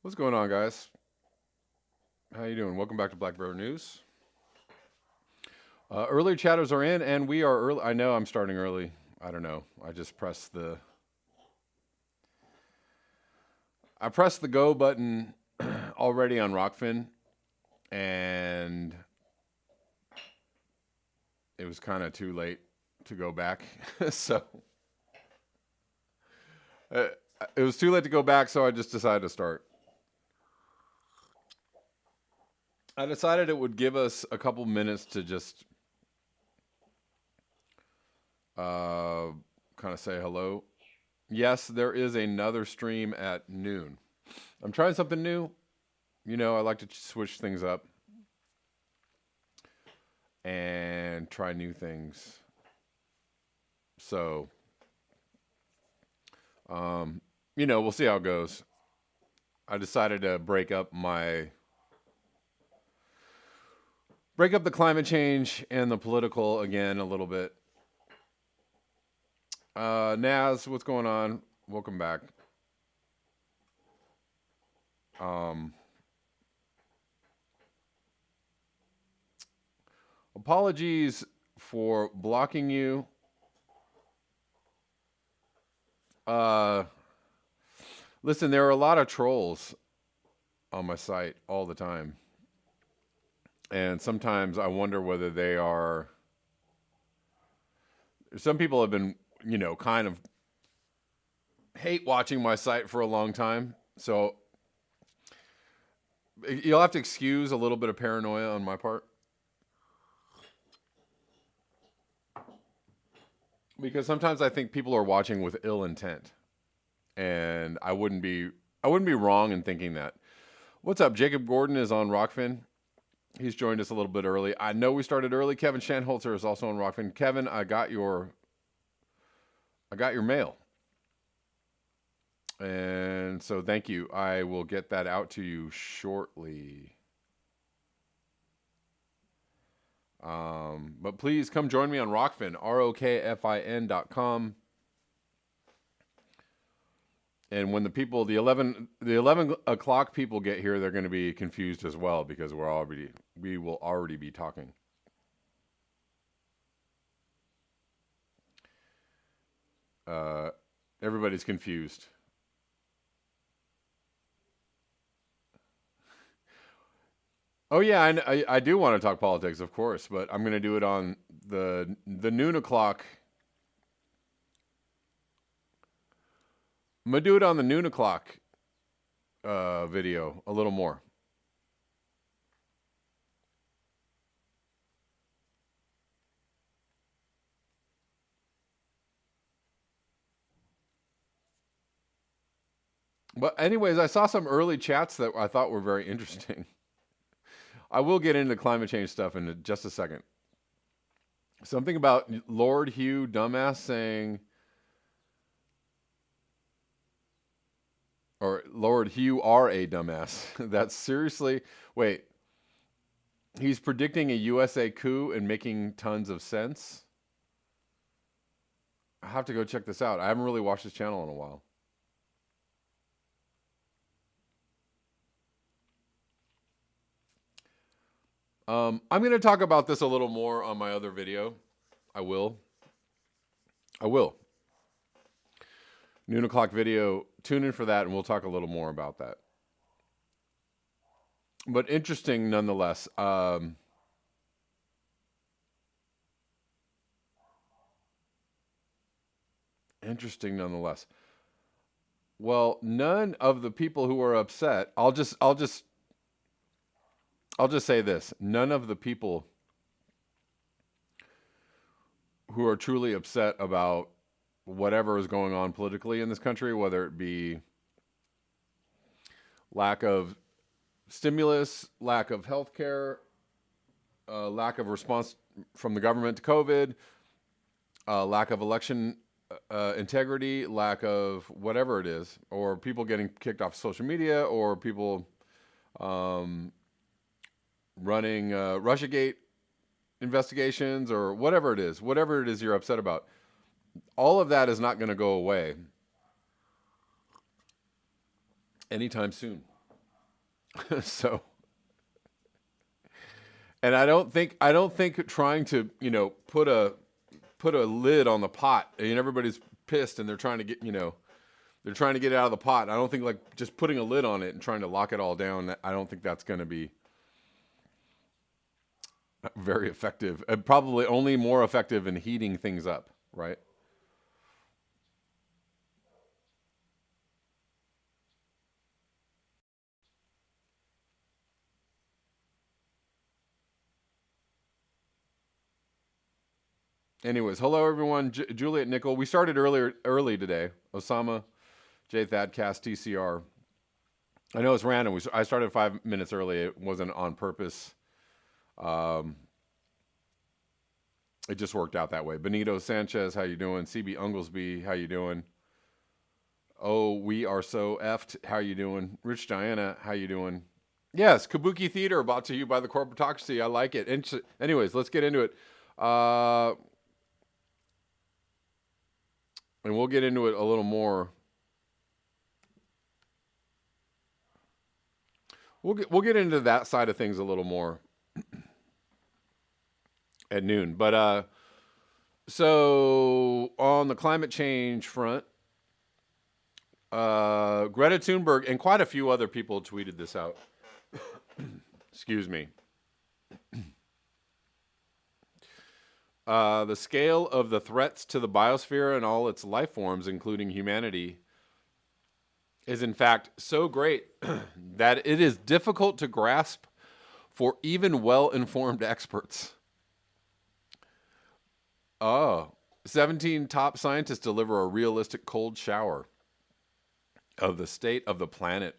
What's going on, guys? How you doing? Welcome back to Black Bear News. Early chatters are in, and we are early. I know I'm starting early. I don't know. I pressed the go button already on Rockfin, and it was kind of too late to go back. so uh, it was too late to go back, so I just decided to start. I decided it would give us a couple minutes to just uh, kind of say hello. Yes, there is another stream at noon. I'm trying something new. You know, I like to switch things up and try new things. So, we'll see how it goes. I decided to break up the climate change and the political again a little bit. Naz, what's going on? Welcome back. Apologies for blocking you. Listen, there are a lot of trolls on my site all the time. And sometimes I wonder whether they are. Some people have been, kind of hate watching my site for a long time. So you'll have to excuse a little bit of paranoia on my part. Because sometimes I think people are watching with ill intent. And I wouldn't be wrong in thinking that. What's up? Jacob Gordon is on Rockfin. He's joined us a little bit early. I know we started early. Kevin Shanholzer is also on Rockfin. Kevin, I got your mail. And so thank you. I will get that out to you shortly. But please come join me on Rockfin, ROKFIN.com. And when the 11 o'clock people get here, they're going to be confused as well because we will already be talking. Everybody's confused. Oh yeah, I do want to talk politics, of course, but I'm going to do it on the noon o'clock. I'm going to do it on the noon o'clock video a little more. But anyways, I saw some early chats that I thought were very interesting. I will get into climate change stuff in just a second. Something about Lord Hugh Dumbass saying, or Lord Hugh R.A. Dumbass. That's seriously, wait, he's predicting a USA coup and making tons of sense? I have to go check this out. I haven't really watched his channel in a while. I'm going to talk about this a little more on my other video. I will. Noon o'clock video. Tune in for that, and we'll talk a little more about that. But interesting nonetheless. Interesting nonetheless. Well, none of the people who are upset. I'll just say this. None of the people who are truly upset about whatever is going on politically in this country, whether it be lack of stimulus, lack of health care, lack of response from the government to COVID, lack of election integrity, lack of whatever it is, or people getting kicked off social media, or people running Russiagate investigations, or whatever it is you're upset about. All of that is not going to go away anytime soon. So, and I don't think trying to, put a lid on the pot, and everybody's pissed and they're trying to get, they're trying to get it out of the pot. I don't think like just putting a lid on it and trying to lock it all down. I don't think that's going to be very effective. Probably only more effective in heating things up, right? Anyways, hello everyone. Juliet Nickel. We started early today. Osama, J Thadcast, TCR. I know it's random. I started 5 minutes early. It wasn't on purpose. Um, it just worked out that way. Benito Sanchez, how you doing? CB Unglesby, how you doing? Oh, we are so effed. How you doing? Rich Diana, how you doing? Yes, Kabuki Theater, brought to you by the Corporatocracy. I like it. Anyways, let's get into it. And we'll get into it a little more. We'll get into that side of things a little more at noon. But so on the climate change front, Greta Thunberg and quite a few other people tweeted this out. Excuse me. The scale of the threats to the biosphere and all its life forms, including humanity, is in fact so great that it is difficult to grasp for even well-informed experts. 17 top scientists deliver a realistic cold shower of the state of the planet.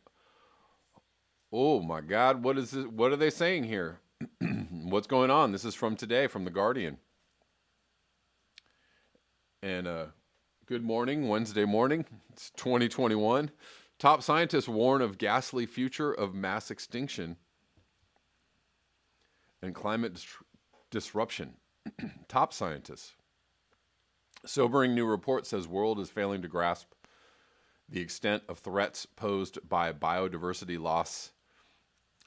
Oh my God, what is this? What are they saying here? What's going on? This is from today, from The Guardian. And good morning, Wednesday morning. It's 2021. Top scientists warn of ghastly future of mass extinction and climate disruption. Top scientists. Sobering new report says world is failing to grasp the extent of threats posed by biodiversity loss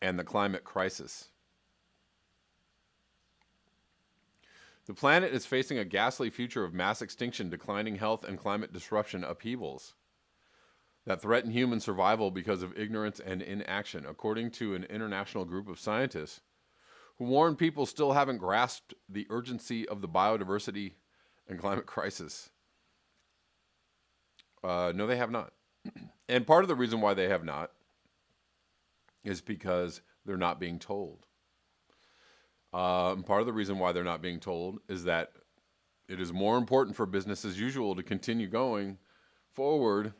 and the climate crisis. The planet is facing a ghastly future of mass extinction, declining health, and climate disruption upheavals that threaten human survival because of ignorance and inaction, according to an international group of scientists who warn people still haven't grasped the urgency of the biodiversity and climate crisis. No, they have not. And part of the reason why they have not is because they're not being told. Part of the reason why they're not being told is that it is more important for business as usual to continue going forward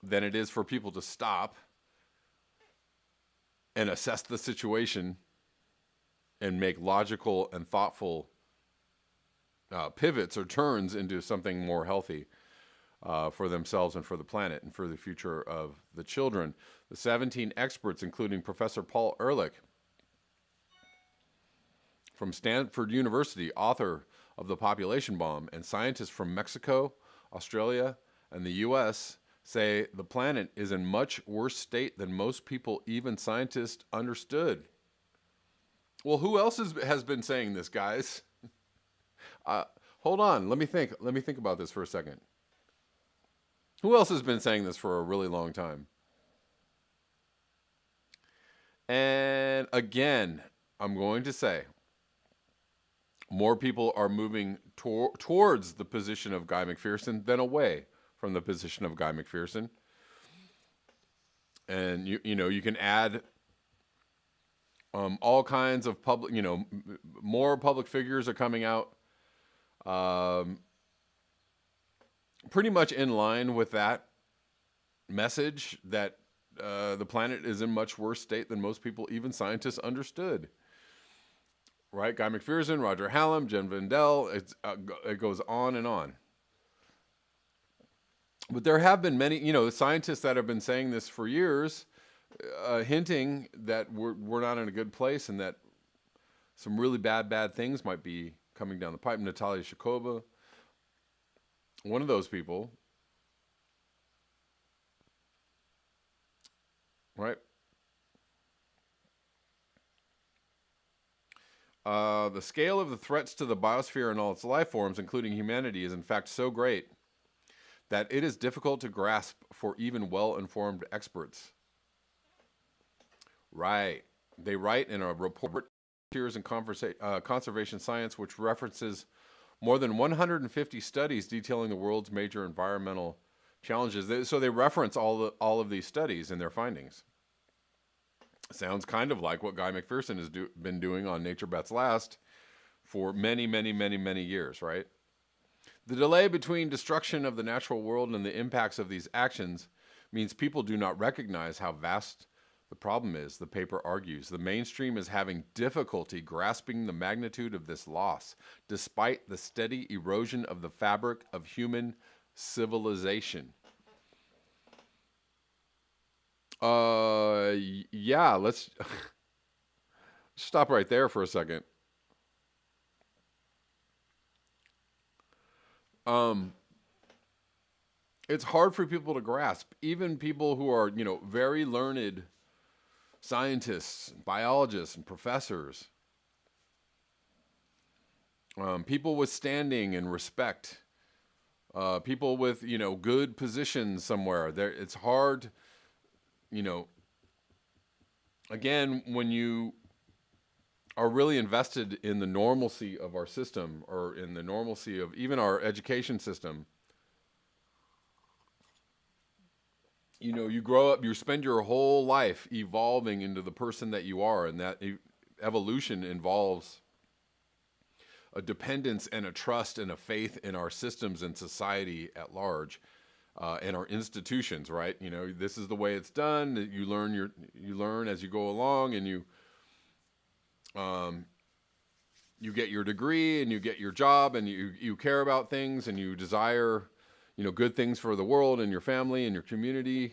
than it is for people to stop and assess the situation and make logical and thoughtful pivots or turns into something more healthy for themselves and for the planet and for the future of the children. The 17 experts, including Professor Paul Ehrlich from Stanford University, author of The Population Bomb, and scientists from Mexico, Australia, and the U.S., say the planet is in much worse state than most people, even scientists, understood. Well, who else has been saying this, guys? Hold on. Let me think about this for a second. Who else has been saying this for a really long time? And again, I'm going to say more people are moving towards the position of Guy McPherson than away from the position of Guy McPherson. And you can add all kinds of public, more public figures are coming out pretty much in line with that message that the planet is in much worse state than most people, even scientists, understood. Right? Guy McPherson, Roger Hallam, Jen Vendel, it goes on and on. But there have been many, scientists that have been saying this for years, hinting that we're not in a good place and that some really bad things might be coming down the pipe. Natalia Shakova, one of those people. right? The scale of the threats to the biosphere and all its life forms, including humanity, is in fact so great that it is difficult to grasp for even well-informed experts. Right. They write in a report, Frontiers in Conservation Science, which references more than 150 studies detailing the world's major environmental challenges. So they reference all of these studies and their findings. Sounds kind of like what Guy McPherson has been doing on Nature Bets Last for many, many, many, many years, right? The delay between destruction of the natural world and the impacts of these actions means people do not recognize how vast the problem is, the paper argues. The mainstream is having difficulty grasping the magnitude of this loss, despite the steady erosion of the fabric of human civilization. Yeah, let's stop right there for a second. It's hard for people to grasp, even people who are, very learned scientists, biologists, and professors. People with standing and respect. People with, good positions somewhere. It's hard, again, when you are really invested in the normalcy of our system or in the normalcy of even our education system, you grow up, you spend your whole life evolving into the person that you are, and that evolution involves a dependence and a trust and a faith in our systems and society at large, and our institutions, right? This is the way it's done. You learn as you go along, and you get your degree and you get your job, and you care about things, and you desire, good things for the world and your family and your community.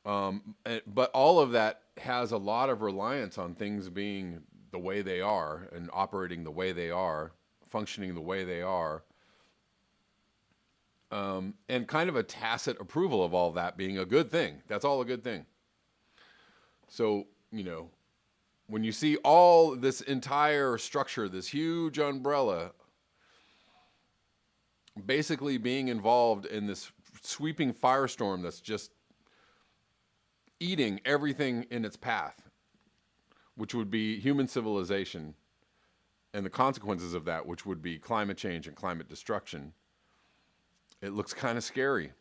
But all of that has a lot of reliance on things being the way they are and operating the way they are, functioning the way they are. And kind of a tacit approval of all that being a good thing. That's all a good thing. So, when you see all this entire structure, this huge umbrella, basically being involved in this sweeping firestorm that's just eating everything in its path, which would be human civilization, and the consequences of that, which would be climate change and climate destruction, it looks kind of scary.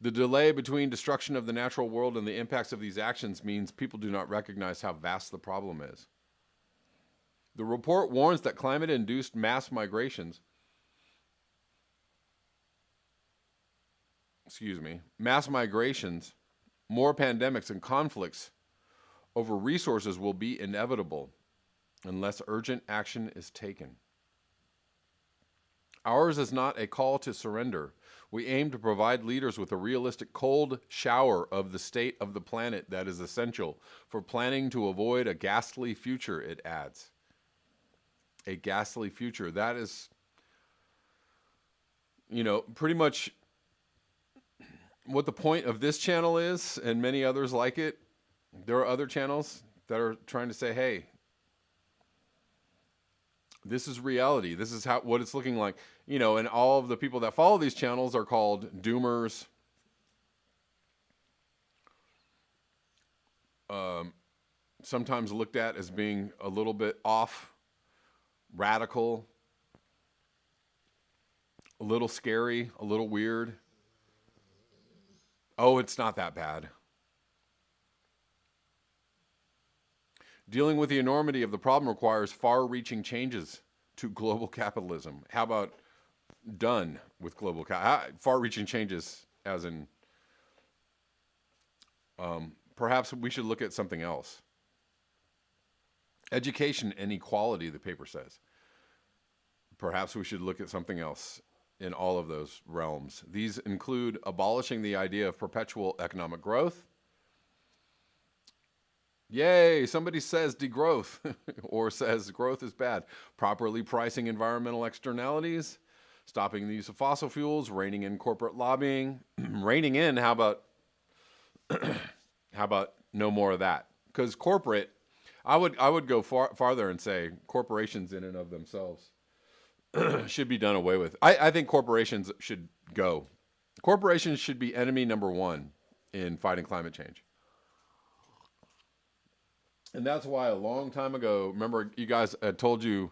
The delay between destruction of the natural world and the impacts of these actions means people do not recognize how vast the problem is. The report warns that climate-induced mass migrations, more pandemics and conflicts over resources will be inevitable unless urgent action is taken. Ours is not a call to surrender. We aim to provide leaders with a realistic cold shower of the state of the planet that is essential for planning to avoid a ghastly future, it adds. A ghastly future. That is, pretty much what the point of this channel is, and many others like it. There are other channels that are trying to say, hey, this is reality. This is what it's looking like. And all of the people that follow these channels are called doomers. Sometimes looked at as being a little bit off, radical, a little scary, a little weird. Oh, it's not that bad. Dealing with the enormity of the problem requires far-reaching changes to global capitalism. How about done with global far-reaching changes, as in perhaps we should look at something else. Education and equality, the paper says. Perhaps we should look at something else in all of those realms. These include abolishing the idea of perpetual economic growth. Yay, somebody says degrowth or says growth is bad. Properly pricing environmental externalities, stopping the use of fossil fuels, reining in corporate lobbying. Reining in, how about How about no more of that? Because corporate, I would go farther and say corporations in and of themselves should be done away with. I think corporations should go. Corporations should be enemy number one in fighting climate change. And that's why a long time ago, remember you guys had told you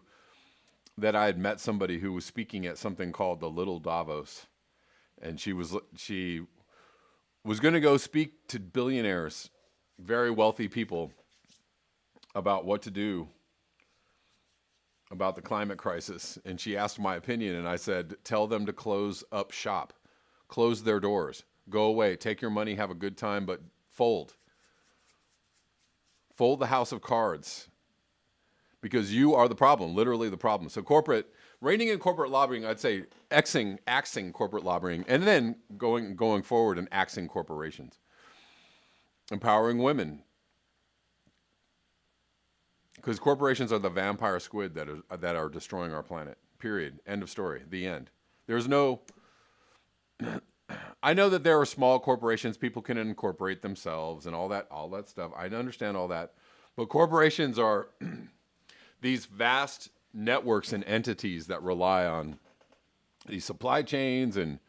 that I had met somebody who was speaking at something called the Little Davos, and she was going to go speak to billionaires, very wealthy people, about what to do about the climate crisis. And she asked my opinion, and I said, tell them to close up shop, close their doors, go away, take your money, have a good time, but fold the house of cards, because you are the problem, literally the problem. So reining in corporate lobbying, I'd say axing corporate lobbying, and then going forward and axing corporations. Empowering women, because corporations are the vampire squid that are destroying our planet. Period. End of story. The end. There's no. I know that there are small corporations, people can incorporate themselves and all that stuff. I understand all that, but corporations are these vast networks and entities that rely on these supply chains and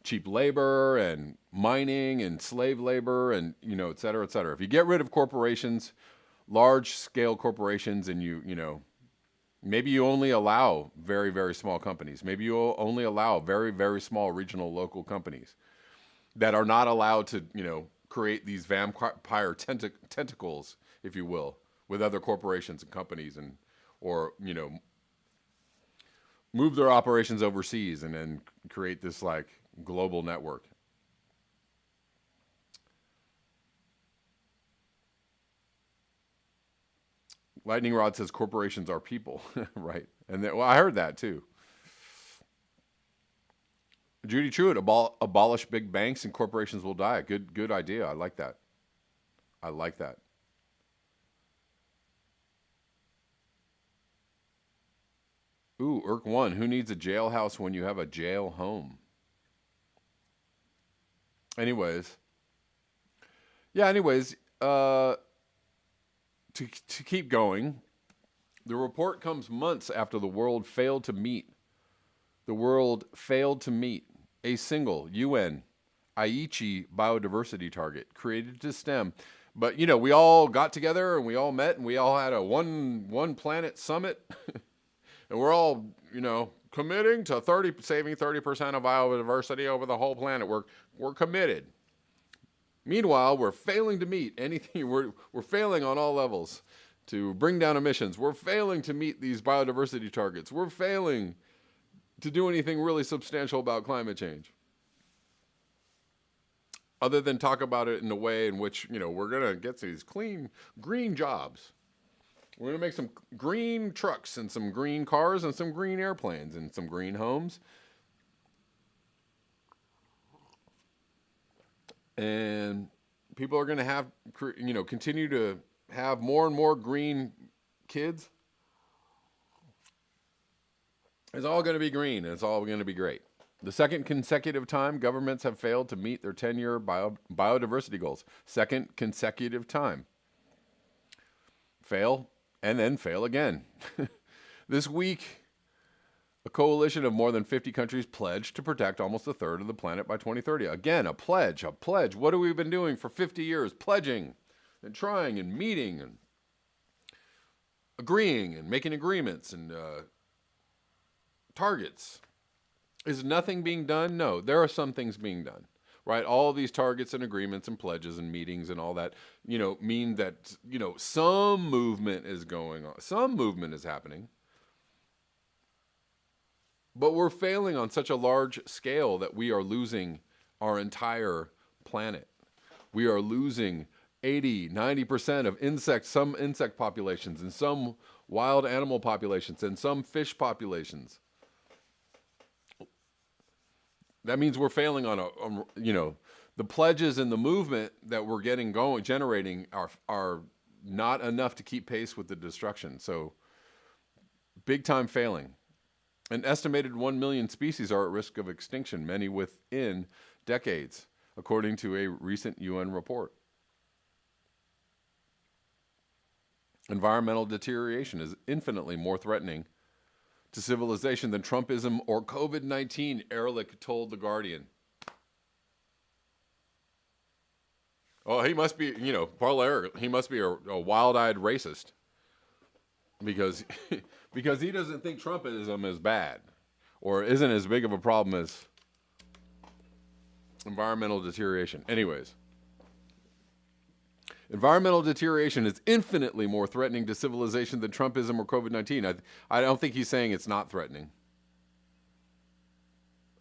cheap labor and mining and slave labor and, et cetera, et cetera. If you get rid of corporations, large scale corporations, and maybe you only allow very, very small companies. Maybe you only allow very, very small regional local companies that are not allowed to, create these vampire tentacles, if you will, with other corporations and companies or move their operations overseas and then create this like global network. Lightning Rod says corporations are people, right? And I heard that too. Judy Truitt, abolish big banks and corporations will die. Good idea. I like that. Ooh, Irk1, who needs a jailhouse when you have a jail home? Anyways, to keep going, the report comes months after the world failed to meet a single UN Aichi biodiversity target created to stem. But, we all got together and we all met and we all had a one planet summit. And we're all, committing to saving 30% of biodiversity over the whole planet. We're committed. Meanwhile, we're failing to meet anything. We're failing on all levels to bring down emissions. We're failing to meet these biodiversity targets. We're failing to do anything really substantial about climate change, other than talk about it in a way in which, we're going to get these clean, green jobs. We're going to make some green trucks and some green cars and some green airplanes and some green homes. And people are going to have, continue to have more and more green kids. It's all going to be green, and it's all going to be great. The second consecutive time governments have failed to meet their 10-year biodiversity goals. Second consecutive time. Fail, and then fail again. This week, a coalition of more than 50 countries pledged to protect almost a third of the planet by 2030. Again, a pledge. What have we been doing for 50 years? Pledging and trying and meeting and agreeing and making agreements and targets. Is nothing being done? No, there are some things being done, right? All of these targets and agreements and pledges and meetings and all that, mean that, some movement is going on. Some movement is happening. But we're failing on such a large scale that we are losing our entire planet. We are losing 80, 90% of some insect populations and some wild animal populations and some fish populations. That means we're failing on the pledges and the movement that we're generating are not enough to keep pace with the destruction. So big time failing. An estimated 1 million species are at risk of extinction, many within decades, according to a recent UN report. Environmental deterioration is infinitely more threatening to civilization than Trumpism or COVID-19, Ehrlich told The Guardian. Oh, he must be, Paul Ehrlich, he must be a wild-eyed racist because because he doesn't think Trumpism is bad or isn't as big of a problem as environmental deterioration. Anyways, environmental deterioration is infinitely more threatening to civilization than Trumpism or COVID-19. I don't think he's saying it's not threatening.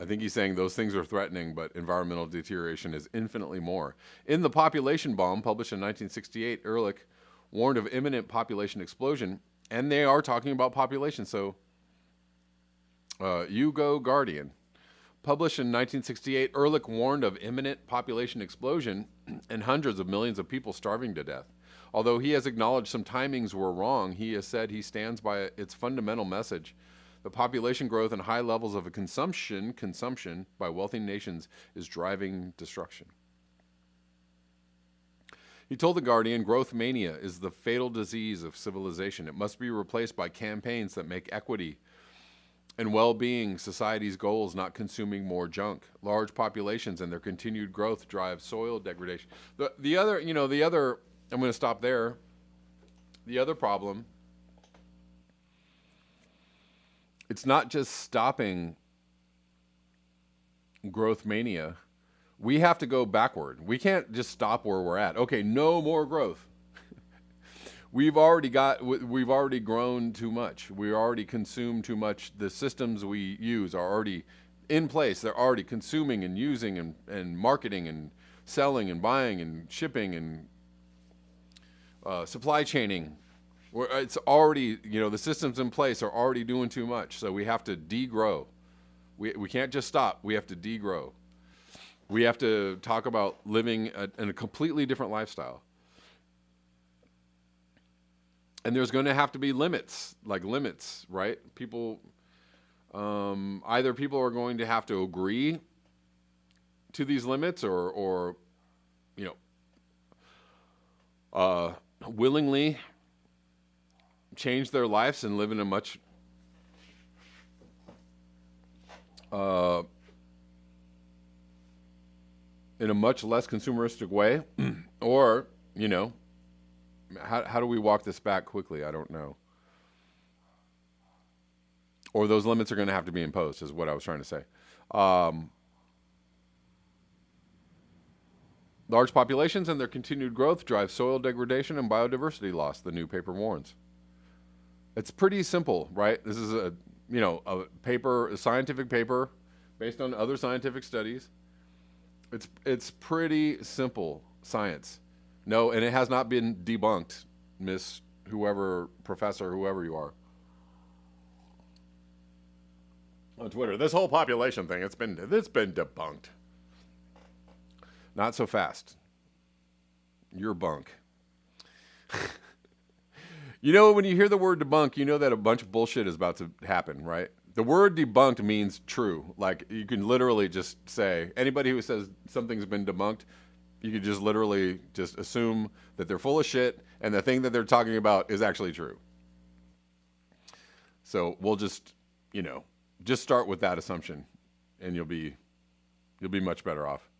I think he's saying those things are threatening, but environmental deterioration is infinitely more. In The Population Bomb, published in 1968, Ehrlich warned of imminent population explosion, and they are talking about population. So, you go, Guardian. Published in 1968, Ehrlich warned of imminent population explosion and hundreds of millions of people starving to death. Although he has acknowledged some timings were wrong, he has said he stands by its fundamental message. The population growth and high levels of consumption by wealthy nations is driving destruction. He told The Guardian, growth mania is the fatal disease of civilization. It must be replaced by campaigns that make equity and well-being society's goals, not consuming more junk. Large populations and their continued growth drive soil degradation. The other, I'm going to stop there. The other problem, it's not just stopping growth mania. We have to go backward. We can't just stop where we're at. Okay, no more growth. We've already grown too much. We already consume too much. The systems we use are already in place. They're already consuming and using and marketing and selling and buying and shipping and supply chaining. It's already, the systems in place are already doing too much. So we have to degrow. We can't just stop. We have to degrow. We have to talk about living in a completely different lifestyle. And there's going to have to be limits, right? People, either people are going to have to agree to these limits or willingly change their lives and live in a much less consumeristic way, or how do we walk this back quickly? I don't know. Or those limits are going to have to be imposed, is what I was trying to say. Large populations and their continued growth drive soil degradation and biodiversity loss, the new paper warns. It's pretty simple, right? This is a scientific paper based on other scientific studies. It's pretty simple science. No, and it has not been debunked, Miss whoever, Professor, whoever you are. On Twitter, this whole population thing, it's been debunked. Not so fast. You're bunk. When you hear the word debunk, you know that a bunch of bullshit is about to happen, right? The word debunked means true. Like, you can literally just say, anybody who says something's been debunked, you could just literally just assume that they're full of shit and the thing that they're talking about is actually true. So we'll just start with that assumption and you'll be much better off.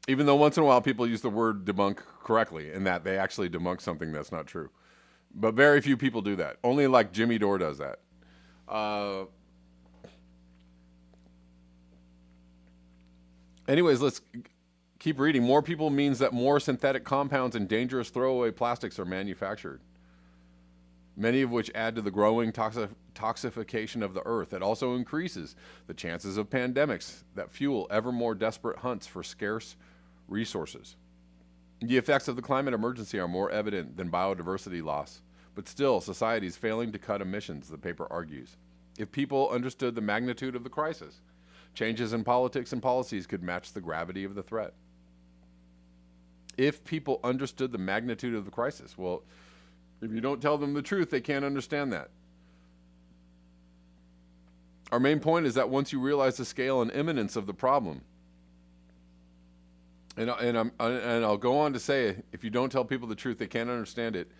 Even though once in a while people use the word debunk correctly in that they actually debunk something that's not true. But very few people do that. Only like Jimmy Dore does that. Anyways, let's keep reading. More people means that more synthetic compounds and dangerous throwaway plastics are manufactured, many of which add to the growing toxification of the earth. It also increases the chances of pandemics that fuel ever more desperate hunts for scarce resources. The effects of the climate emergency are more evident than biodiversity loss, but still, society is failing to cut emissions, the paper argues. If people understood the magnitude of the crisis, changes in politics and policies could match the gravity of the threat. If people understood the magnitude of the crisis, well, if you don't tell them the truth, they can't understand that. Our main point is that once you realize the scale and imminence of the problem, And I'll go on to say, if you don't tell people the truth, they can't understand it.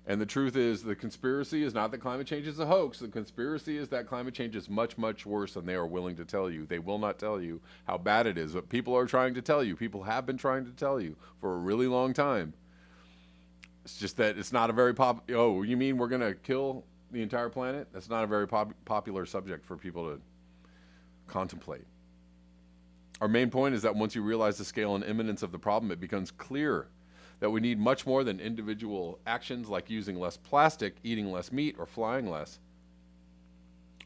And the truth is, the conspiracy is not that climate change is a hoax. The conspiracy is that climate change is much, much worse than they are willing to tell you. They will not tell you how bad it is, but people are trying to tell you. People have been trying to tell you for a really long time. It's just that it's not a very oh, you mean we're going to kill the entire planet? That's not a very popular subject for people to contemplate. Our main point is that once you realize the scale and imminence of the problem, it becomes clear that we need much more than individual actions like using less plastic, eating less meat, or flying less.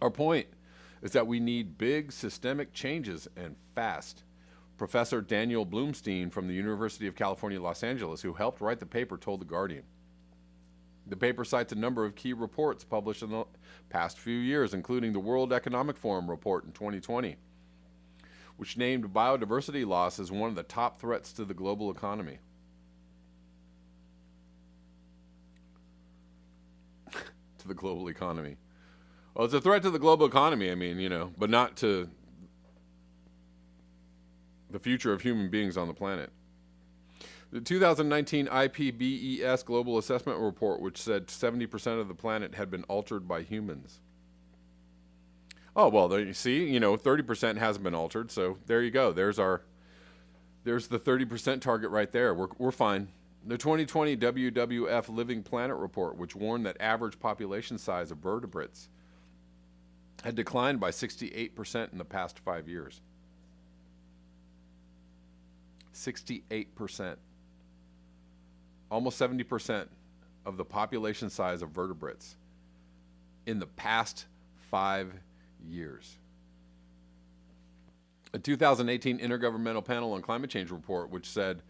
Our point is that we need big systemic changes and fast. Professor Daniel Bloomstein from the University of California, Los Angeles, who helped write the paper, told The Guardian. The paper cites a number of key reports published in the past few years, including the World Economic Forum report in 2020, which named biodiversity loss as one of the top threats to the global economy. To the global economy. Well, it's a threat to the global economy, I mean, but not to the future of human beings on the planet. The 2019 IPBES Global Assessment Report, which said 70% of the planet had been altered by humans. Oh, well, there you see, 30% hasn't been altered, so there you go. There's the 30% target right there. We're fine. The 2020 WWF Living Planet Report, which warned that average population size of vertebrates had declined by 68% in the past 5 years. 68%. Almost 70% of the population size of vertebrates in the past 5 years. A 2018 Intergovernmental Panel on Climate Change report, which said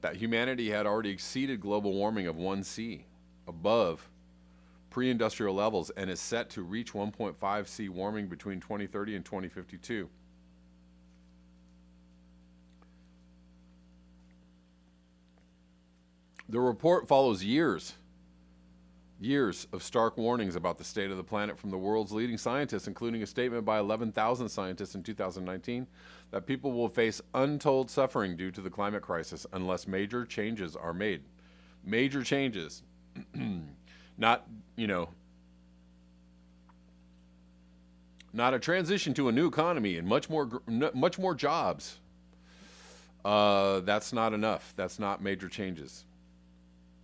that humanity had already exceeded global warming of 1°C above pre-industrial levels and is set to reach 1.5°C warming between 2030 and 2052. The report follows years of stark warnings about the state of the planet from the world's leading scientists, including a statement by 11,000 scientists in 2019 that people will face untold suffering due to the climate crisis unless major changes are made. Major changes. Not a transition to a new economy and much more jobs. That's not enough. That's not major changes.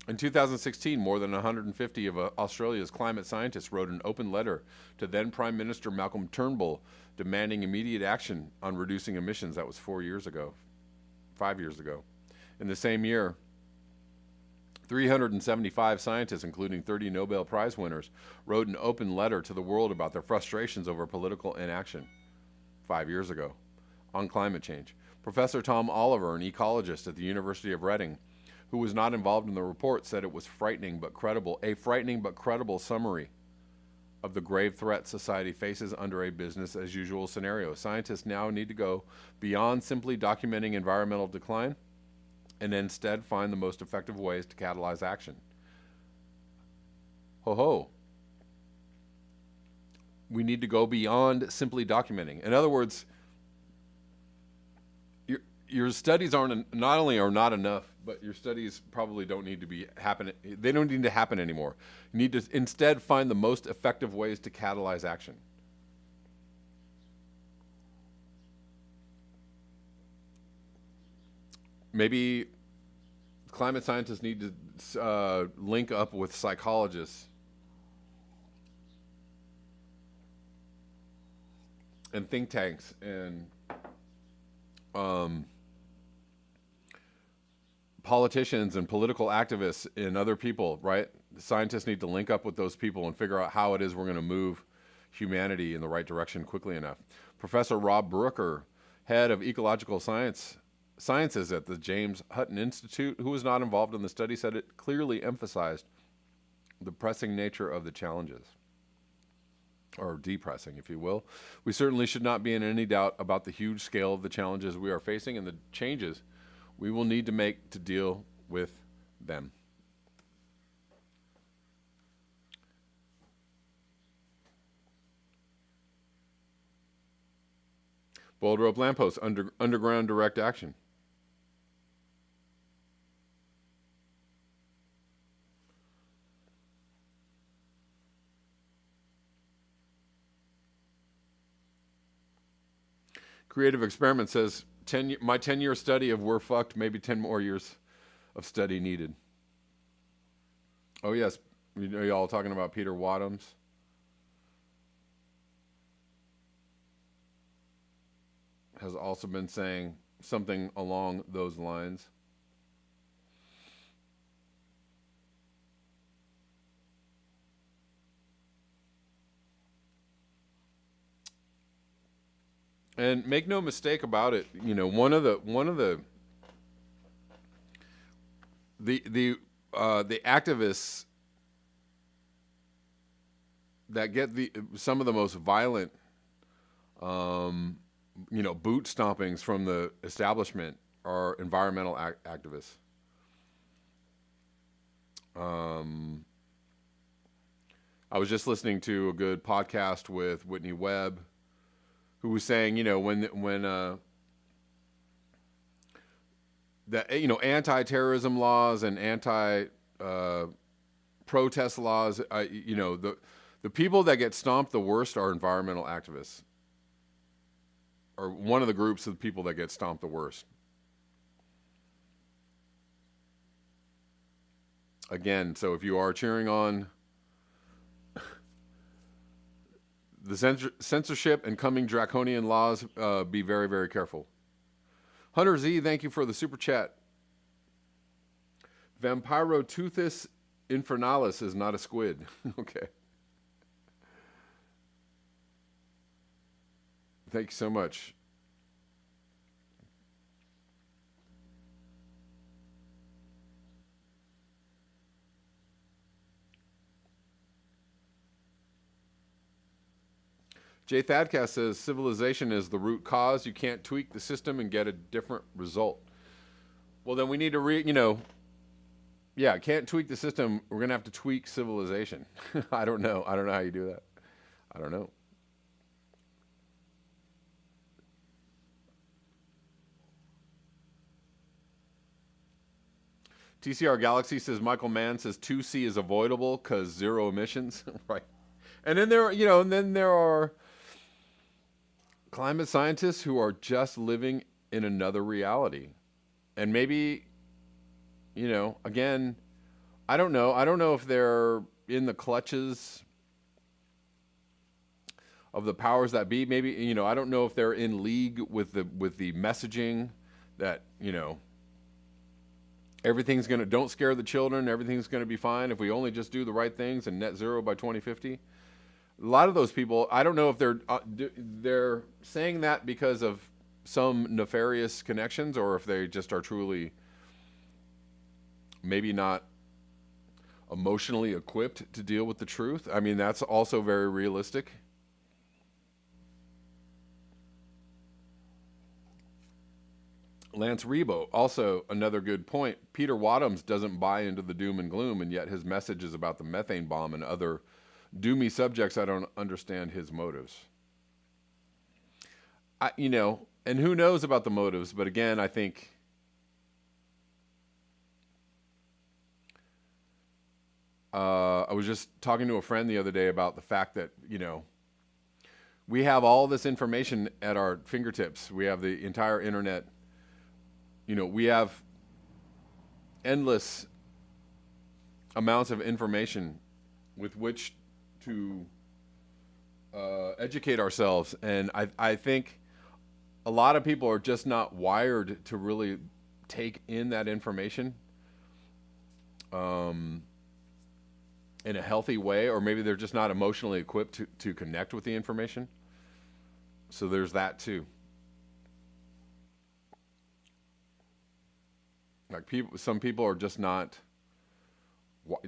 In 2016, more than 150 of Australia's climate scientists wrote an open letter to then Prime Minister Malcolm Turnbull demanding immediate action on reducing emissions. That was 5 years ago. In the same year, 375 scientists, including 30 Nobel Prize winners, wrote an open letter to the world about their frustrations over political inaction 5 years ago on climate change. Professor Tom Oliver, an ecologist at the University of Reading, who was not involved in the report, said it was a frightening but credible summary of the grave threat society faces under a business-as-usual scenario. Scientists now need to go beyond simply documenting environmental decline and instead find the most effective ways to catalyze action. Ho-ho. We need to go beyond simply documenting. In other words, your studies not only are not enough, but your studies probably don't need to be happening. They don't need to happen anymore. You need to instead find the most effective ways to catalyze action. Maybe climate scientists need to link up with psychologists and think tanks and politicians and political activists and other people, right? The scientists need to link up with those people and figure out how it is we're going to move humanity in the right direction quickly enough. Professor Rob Brooker, head of ecological sciences at the James Hutton Institute, who was not involved in the study, said it clearly emphasized the pressing nature of the challenges, or depressing, if you will. We certainly should not be in any doubt about the huge scale of the challenges we are facing and the changes we will need to make to deal with them. Bold rope lampposts, underground direct action. Creative Experiment says my 10-year study of we're fucked, maybe 10 more years of study needed. Oh yes, you know, y'all talking about Peter Wadhams. Has also been saying something along those lines. And make no mistake about it, you know, one of the activists that get some of the most violent, you know, boot stompings from the establishment are environmental activists. I was just listening to a good podcast with Whitney Webb, who was saying, you know, when that, you know, anti-terrorism laws and protest laws, you know, the people that get stomped the worst are environmental activists, or one of the groups of people that get stomped the worst. Again, so if you are cheering on the censorship and coming draconian laws, be very, very careful. Hunter Z, thank you for the super chat. Vampiroteuthis infernalis is not a squid. Okay. Thank you so much. Jay Thadcast says civilization is the root cause. You can't tweak the system and get a different result. Well, then we need to can't tweak the system. We're going to have to tweak civilization. I don't know how you do that. I don't know. TCR Galaxy says Michael Mann says 2C is avoidable because zero emissions. Right. And then there are climate scientists who are just living in another reality. And maybe, you know, again, I don't know if they're in the clutches of the powers that be. Maybe, you know, I don't know if they're in league with the messaging that, you know, don't scare the children, everything's going to be fine if we only just do the right things and net zero by 2050. A lot of those people, I don't know if they're saying that because of some nefarious connections, or if they just are truly maybe not emotionally equipped to deal with the truth. I mean, that's also very realistic. Lance Rebo, also another good point. Peter Wadhams doesn't buy into the doom and gloom, and yet his message is about the methane bomb and other doomy subjects. I don't understand his motives. You know, and who knows about the motives, but again, I think I was just talking to a friend the other day about the fact that, you know, we have all this information at our fingertips. We have the entire internet. You know, we have endless amounts of information with which to educate ourselves. And I think a lot of people are just not wired to really take in that information in a healthy way, or maybe they're just not emotionally equipped to connect with the information. So there's that too. Like some people are just not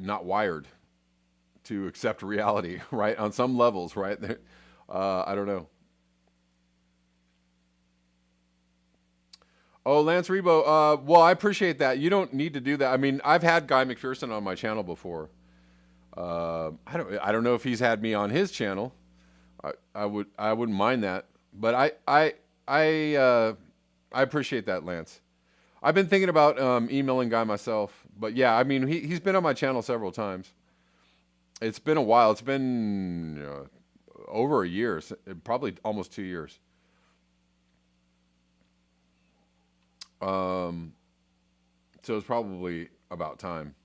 wired to accept reality, right? On some levels, right? I don't know. Oh, Lance Rebo. Well, I appreciate that. You don't need to do that. I mean, I've had Guy McPherson on my channel before. I don't know if he's had me on his channel. I wouldn't mind that, but I appreciate that, Lance. I've been thinking about emailing Guy myself, but yeah, I mean, he's been on my channel several times. It's been a while. It's been over a year, probably almost 2 years. So it's probably about time.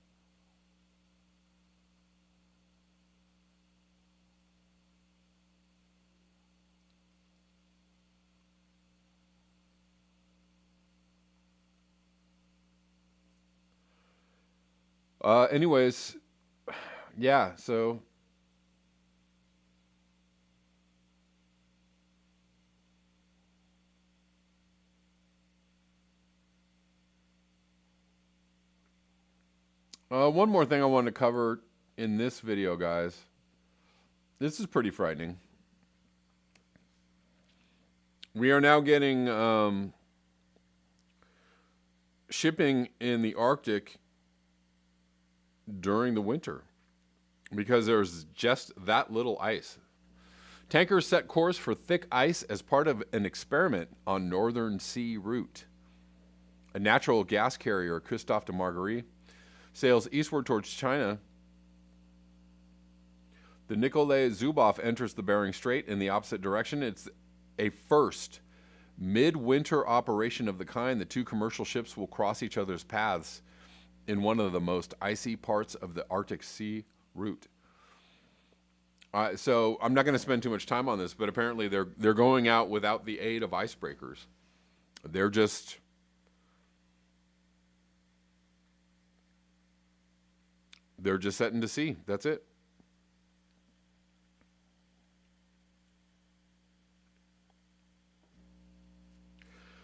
Anyways, yeah, so one more thing I wanted to cover in this video, guys. This is pretty frightening. We are now getting shipping in the Arctic during the winter because there's just that little ice. Tankers set course for thick ice as part of an experiment on Northern Sea route. A natural gas carrier, Christophe de Margerie, sails eastward towards China. The Nikolai Zubov enters the Bering Strait in the opposite direction. It's a first midwinter operation of the kind. The two commercial ships will cross each other's paths in one of the most icy parts of the Arctic Sea route. So I'm not going to spend too much time on this, but apparently they're going out without the aid of icebreakers. They're just setting to sea. That's it.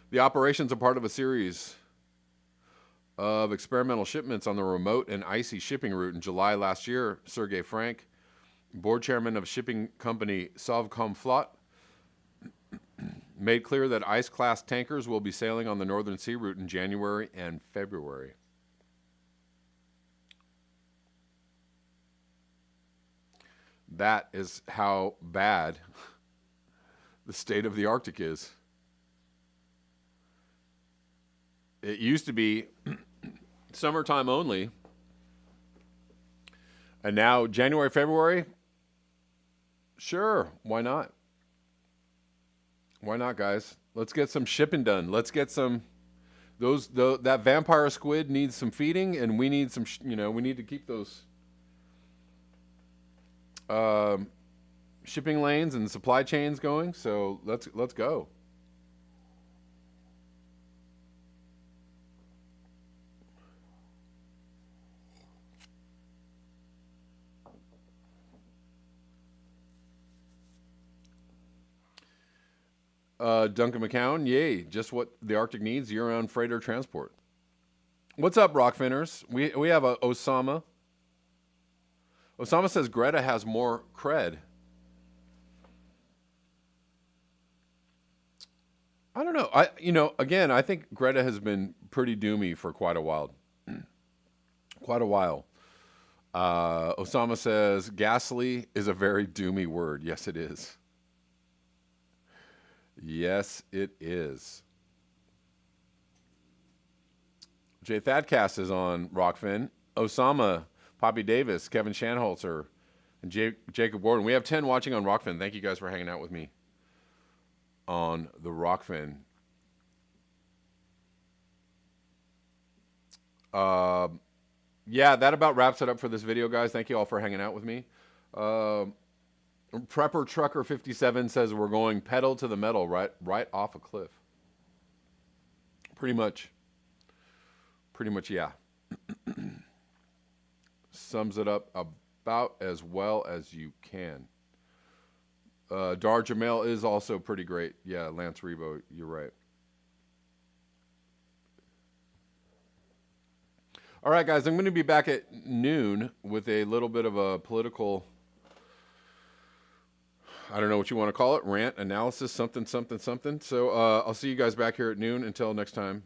The operations are part of a series of experimental shipments on the remote and icy shipping route. In July last year, Sergei Frank, board chairman of shipping company Sovcomflot, made clear that ice-class tankers will be sailing on the Northern Sea route in January and February. That is how bad the state of the Arctic is. It used to be summertime only, and now January, February, sure, why not? Why not, guys? Let's get some shipping done. Let's get some that vampire squid needs some feeding, and we need some we need to keep those shipping lanes and supply chains going. So let's go. Duncan McCown, yay, just what the Arctic needs, year-round freighter transport. What's up, Rockfinners? We have a Osama. Osama says Greta has more cred. I don't know. Again, I think Greta has been pretty doomy for quite a while. Osama says ghastly is a very doomy word. Yes, it is. Yes, it is. Jay Thadcast is on Rockfin. Osama, Poppy Davis, Kevin Shanholzer, and Jacob Gordon. We have 10 watching on Rockfin. Thank you guys for hanging out with me on the Rockfin. Yeah, that about wraps it up for this video, guys. Thank you all for hanging out with me. Prepper Trucker 57 says we're going pedal to the metal right off a cliff. Pretty much, yeah. Sums it up about as well as you can. Dar Jamel is also pretty great. Yeah, Lance Rebo, you're right. All right, guys, I'm going to be back at noon with a little bit of a political, I don't know what you want to call it, rant, analysis, something. So I'll see you guys back here at noon. Until next time,